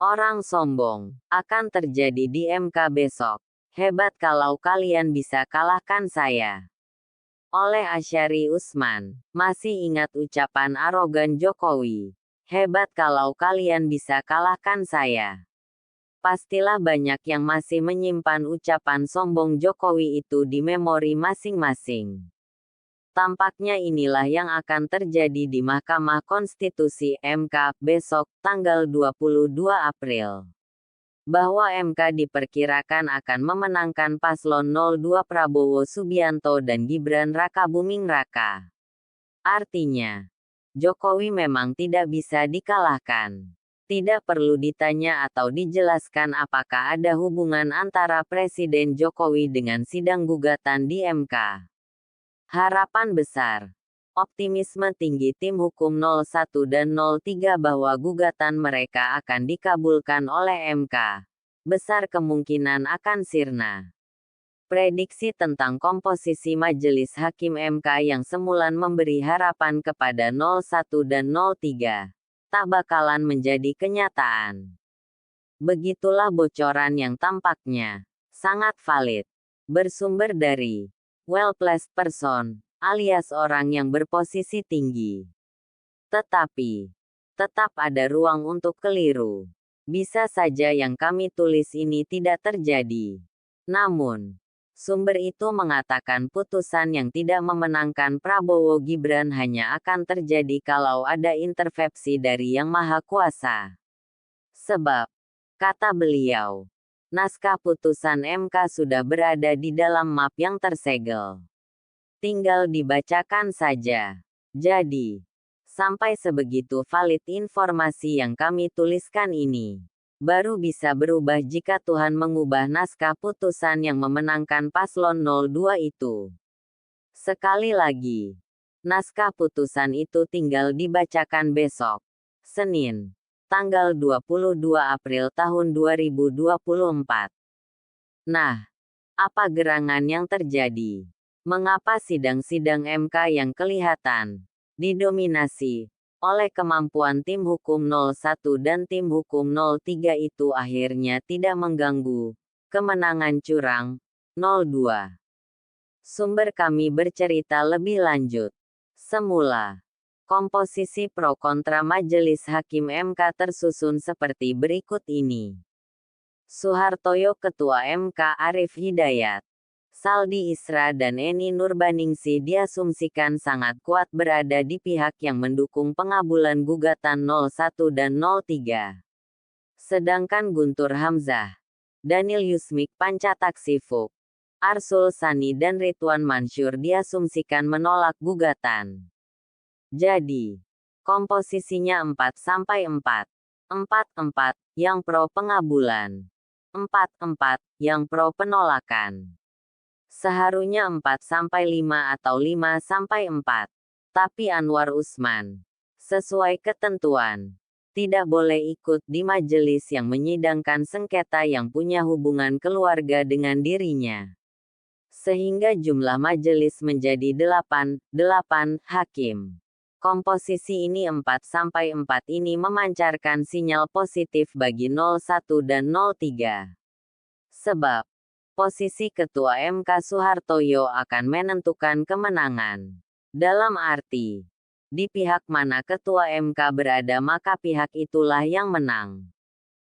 Orang sombong akan terjadi di MK besok. Hebat kalau kalian bisa kalahkan saya. Oleh Asyari Usman. Masih ingat ucapan arogan Jokowi? Hebat kalau kalian bisa kalahkan saya. Pastilah banyak yang masih menyimpan ucapan sombong Jokowi itu di memori masing-masing. Tampaknya inilah yang akan terjadi di Mahkamah Konstitusi (MK) besok, tanggal 22 April. Bahwa MK diperkirakan akan memenangkan paslon 02 Prabowo Subianto dan Gibran Rakabuming Raka. Artinya, Jokowi memang tidak bisa dikalahkan. Tidak perlu ditanya atau dijelaskan apakah ada hubungan antara Presiden Jokowi dengan sidang gugatan di MK. Harapan besar, optimisme tinggi tim hukum 01 dan 03 bahwa gugatan mereka akan dikabulkan oleh MK. Besar kemungkinan akan sirna. Prediksi tentang komposisi Majelis Hakim MK yang semulan memberi harapan kepada 01 dan 03, tak bakalan menjadi kenyataan. Begitulah bocoran yang tampaknya sangat valid. Bersumber dari well-placed person, alias orang yang berposisi tinggi. Tetapi, tetap ada ruang untuk keliru. Bisa saja yang kami tulis ini tidak terjadi. Namun, sumber itu mengatakan putusan yang tidak memenangkan Prabowo Gibran hanya akan terjadi kalau ada intervensi dari Yang Maha Kuasa. Sebab, kata beliau, naskah putusan MK sudah berada di dalam map yang tersegel. Tinggal dibacakan saja. Jadi, sampai sebegitu valid informasi yang kami tuliskan ini. Baru bisa berubah jika Tuhan mengubah naskah putusan yang memenangkan paslon 02 itu. Sekali lagi, naskah putusan itu tinggal dibacakan besok, Senin, tanggal 22 April tahun 2024. Nah, apa gerangan yang terjadi? Mengapa sidang-sidang MK yang kelihatan didominasi oleh kemampuan tim hukum 01 dan tim hukum 03 itu akhirnya tidak mengganggu kemenangan curang 02? Sumber kami bercerita lebih lanjut. Semula, komposisi pro kontra Majelis Hakim MK tersusun seperti berikut ini. Suhartoyo Ketua MK Arief Hidayat, Saldi Isra dan Eni Nurbaningsih diasumsikan sangat kuat berada di pihak yang mendukung pengabulan gugatan 01 dan 03. Sedangkan Guntur Hamzah, Daniel Yusmik Pancataksifuk, Arsul Sani dan Ridwan Mansur diasumsikan menolak gugatan. Jadi, komposisinya 4-4. 4-4 yang pro pengabulan, 4-4 yang pro penolakan. Seharusnya 4-5 atau 5-4. Tapi Anwar Usman, sesuai ketentuan, tidak boleh ikut di majelis yang menyidangkan sengketa yang punya hubungan keluarga dengan dirinya. Sehingga jumlah majelis menjadi 8 hakim. Komposisi ini 4-4 ini memancarkan sinyal positif bagi 01 dan 03. Sebab, posisi Ketua MK Suhartoyo akan menentukan kemenangan. Dalam arti, di pihak mana Ketua MK berada maka pihak itulah yang menang.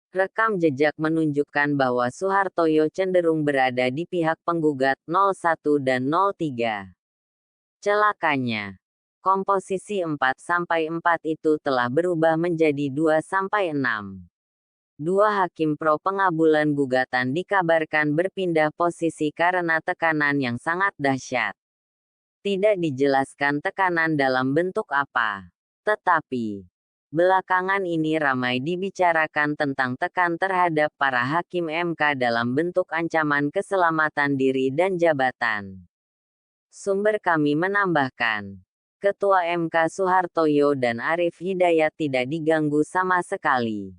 Rekam jejak menunjukkan bahwa Suhartoyo cenderung berada di pihak penggugat 01 dan 03. Celakanya, komposisi 4-4 itu telah berubah menjadi 2-6. Dua hakim pro pengabulan gugatan dikabarkan berpindah posisi karena tekanan yang sangat dahsyat. Tidak dijelaskan tekanan dalam bentuk apa. Tetapi, belakangan ini ramai dibicarakan tentang tekan terhadap para hakim MK dalam bentuk ancaman keselamatan diri dan jabatan. Sumber kami menambahkan, Ketua MK Suhartoyo dan Arief Hidayat tidak diganggu sama sekali.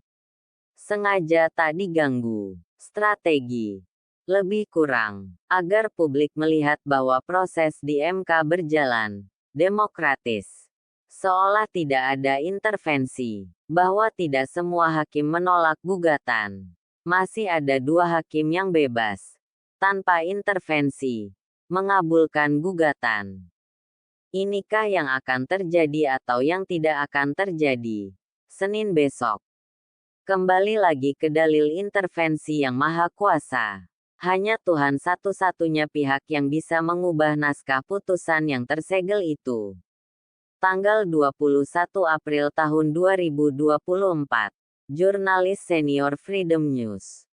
Sengaja tak diganggu. Strategi. Lebih kurang, agar publik melihat bahwa proses di MK berjalan demokratis. Seolah tidak ada intervensi, bahwa tidak semua hakim menolak gugatan. Masih ada 2 hakim yang bebas, tanpa intervensi, mengabulkan gugatan. Inikah yang akan terjadi atau yang tidak akan terjadi? Senin besok. Kembali lagi ke dalil intervensi yang maha kuasa. Hanya Tuhan satu-satunya pihak yang bisa mengubah naskah putusan yang tersegel itu. Tanggal 21 April tahun 2024. Jurnalis senior Freedom News.